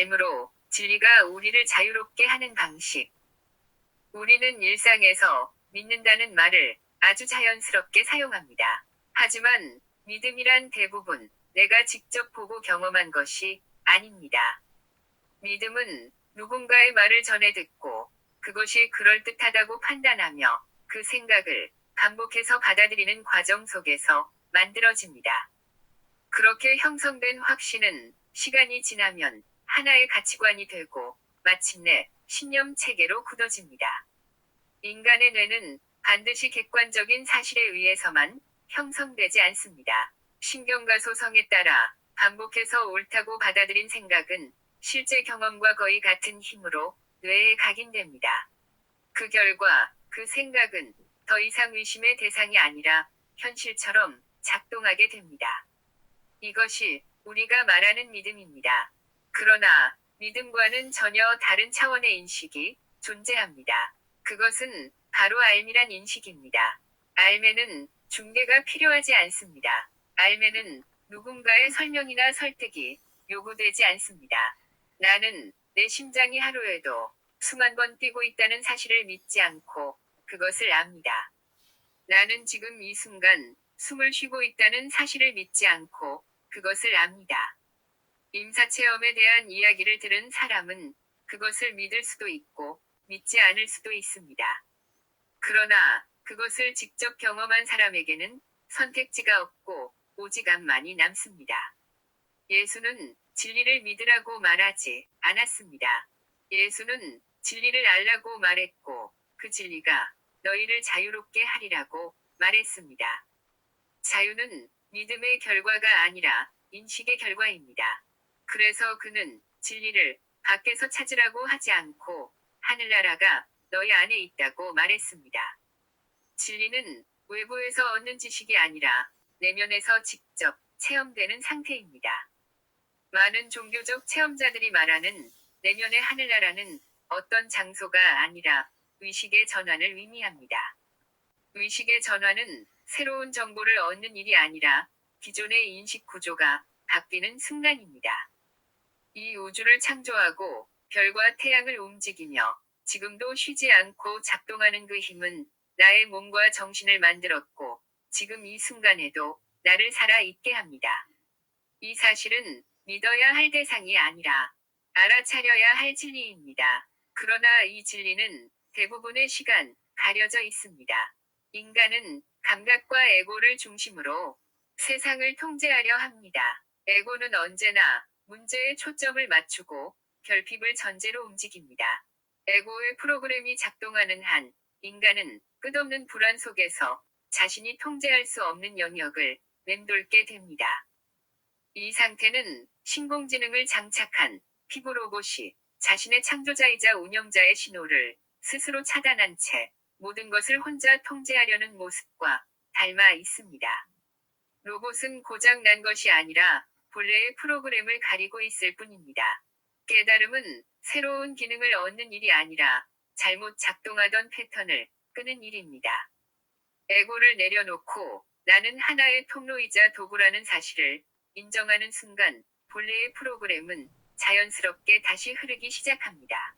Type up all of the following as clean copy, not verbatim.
삶으로 진리가 우리를 자유롭게 하는 방식. 우리는 일상에서 믿는다는 말을 아주 자연스럽게 사용합니다. 하지만 믿음이란 대부분 내가 직접 보고 경험한 것이 아닙니다. 믿음은 누군가의 말을 전해 듣고 그것이 그럴듯하다고 판단하며 그 생각을 반복해서 받아들이는 과정 속에서 만들어집니다. 그렇게 형성된 확신은 시간이 지나면 하나의 가치관이 되고 마침내 신념 체계로 굳어집니다. 인간의 뇌는 반드시 객관적인 사실에 의해서만 형성되지 않습니다. 신경과 소성에 따라 반복해서 옳다고 받아들인 생각은 실제 경험과 거의 같은 힘으로 뇌에 각인됩니다. 그 결과 그 생각은 더 이상 의심의 대상이 아니라 현실처럼 작동하게 됩니다. 이것이 우리가 말하는 믿음입니다. 그러나 믿음과는 전혀 다른 차원의 인식이 존재합니다. 그것은 바로 알미란 인식입니다. 알매는 중개가 필요하지 않습니다. 알매는 누군가의 설명이나 설득이 요구되지 않습니다. 나는 내 심장이 하루에도 수만 번 뛰고 있다는 사실을 믿지 않고 그것을 압니다. 나는 지금 이 순간 숨을 쉬고 있다는 사실을 믿지 않고 그것을 압니다. 임사체험에 대한 이야기를 들은 사람은 그것을 믿을 수도 있고 믿지 않을 수도 있습니다. 그러나 그것을 직접 경험한 사람에게는 선택지가 없고 오직 암만이 남습니다. 예수는 진리를 믿으라고 말하지 않았습니다. 예수는 진리를 알라고 말했고 그 진리가 너희를 자유롭게 하리라고 말했습니다. 자유는 믿음의 결과가 아니라 인식의 결과입니다. 그래서 그는 진리를 밖에서 찾으라고 하지 않고 하늘나라가 너희 안에 있다고 말했습니다. 진리는 외부에서 얻는 지식이 아니라 내면에서 직접 체험되는 상태입니다. 많은 종교적 체험자들이 말하는 내면의 하늘나라는 어떤 장소가 아니라 의식의 전환을 의미합니다. 의식의 전환은 새로운 정보를 얻는 일이 아니라 기존의 인식 구조가 바뀌는 순간입니다. 이 우주를 창조하고 별과 태양을 움직이며 지금도 쉬지 않고 작동하는 그 힘은 나의 몸과 정신을 만들었고 지금 이 순간에도 나를 살아있게 합니다. 이 사실은 믿어야 할 대상이 아니라 알아차려야 할 진리입니다. 그러나 이 진리는 대부분의 시간 가려져 있습니다. 인간은 감각과 에고를 중심으로 세상을 통제하려 합니다. 에고는 언제나 문제에 초점을 맞추고 결핍을 전제로 움직입니다. 에고의 프로그램이 작동하는 한 인간은 끝없는 불안 속에서 자신이 통제할 수 없는 영역을 맴돌게 됩니다. 이 상태는 신공지능을 장착한 피부 로봇이 자신의 창조자이자 운영자의 신호를 스스로 차단한 채 모든 것을 혼자 통제하려는 모습과 닮아 있습니다. 로봇은 고장 난 것이 아니라 본래의 프로그램을 가리고 있을 뿐입니다. 깨달음은 새로운 기능을 얻는 일이 아니라 잘못 작동하던 패턴을 끄는 일입니다. 에고를 내려놓고 나는 하나의 통로이자 도구라는 사실을 인정하는 순간 본래의 프로그램은 자연스럽게 다시 흐르기 시작합니다.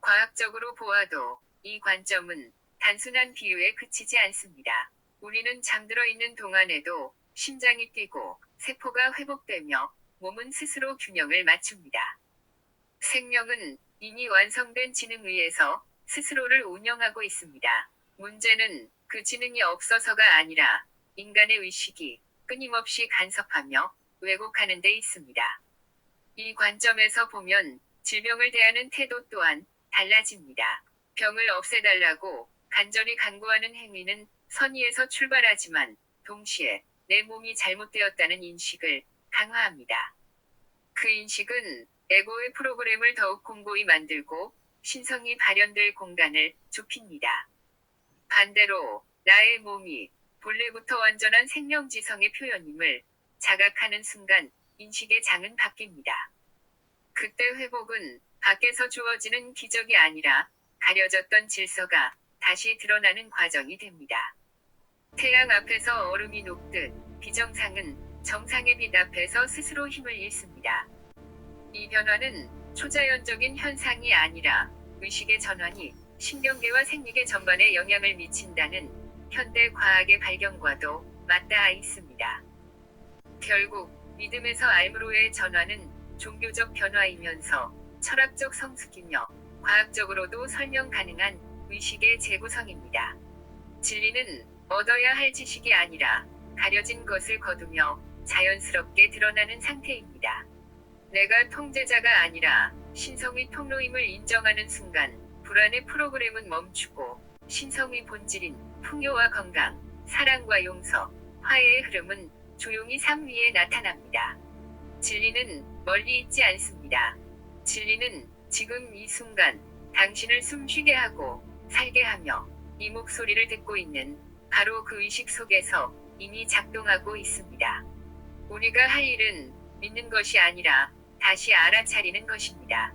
과학적으로 보아도 이 관점은 단순한 비유에 그치지 않습니다. 우리는 잠들어 있는 동안에도 심장이 뛰고 세포가 회복되며 몸은 스스로 균형을 맞춥니다. 생명은 이미 완성된 지능 위에서 스스로를 운영하고 있습니다. 문제는 그 지능이 없어서가 아니라 인간의 의식이 끊임없이 간섭하며 왜곡하는 데 있습니다. 이 관점에서 보면 질병을 대하는 태도 또한 달라집니다. 병을 없애달라고 간절히 간구하는 행위는 선의에서 출발하지만 동시에 내 몸이 잘못되었다는 인식을 강화합니다. 그 인식은 에고의 프로그램을 더욱 공고히 만들고 신성이 발현될 공간을 좁힙니다. 반대로 나의 몸이 본래부터 완전한 생명지성의 표현임을 자각하는 순간 인식의 장은 바뀝니다. 그때 회복은 밖에서 주어지는 기적이 아니라 가려졌던 질서가 다시 드러나는 과정이 됩니다. 태양 앞에서 얼음이 녹듯 비정상은 정상의 빛 앞에서 스스로 힘을 잃습니다. 이 변화는 초자연적인 현상이 아니라 의식의 전환이 신경계와 생리계 전반에 영향을 미친다는 현대 과학의 발견과도 맞닿아 있습니다. 결국 믿음에서 알므로의 전환은 종교적 변화이면서 철학적 성숙이며 과학적으로도 설명 가능한 의식의 재구성입니다. 진리는 얻어야 할 지식이 아니라 가려진 것을 거두며 자연스럽게 드러나는 상태입니다. 내가 통제자가 아니라 신성의 통로임을 인정하는 순간 불안의 프로그램은 멈추고 신성의 본질인 풍요와 건강, 사랑과 용서, 화해의 흐름은 조용히 삶 위에 나타납니다. 진리는 멀리 있지 않습니다. 진리는 지금 이 순간 당신을 숨쉬게 하고 살게 하며 이 목소리를 듣고 있는 바로 그 의식 속에서 이미 작동하고 있습니다. 우리가 할 일은 믿는 것이 아니라 다시 알아차리는 것입니다.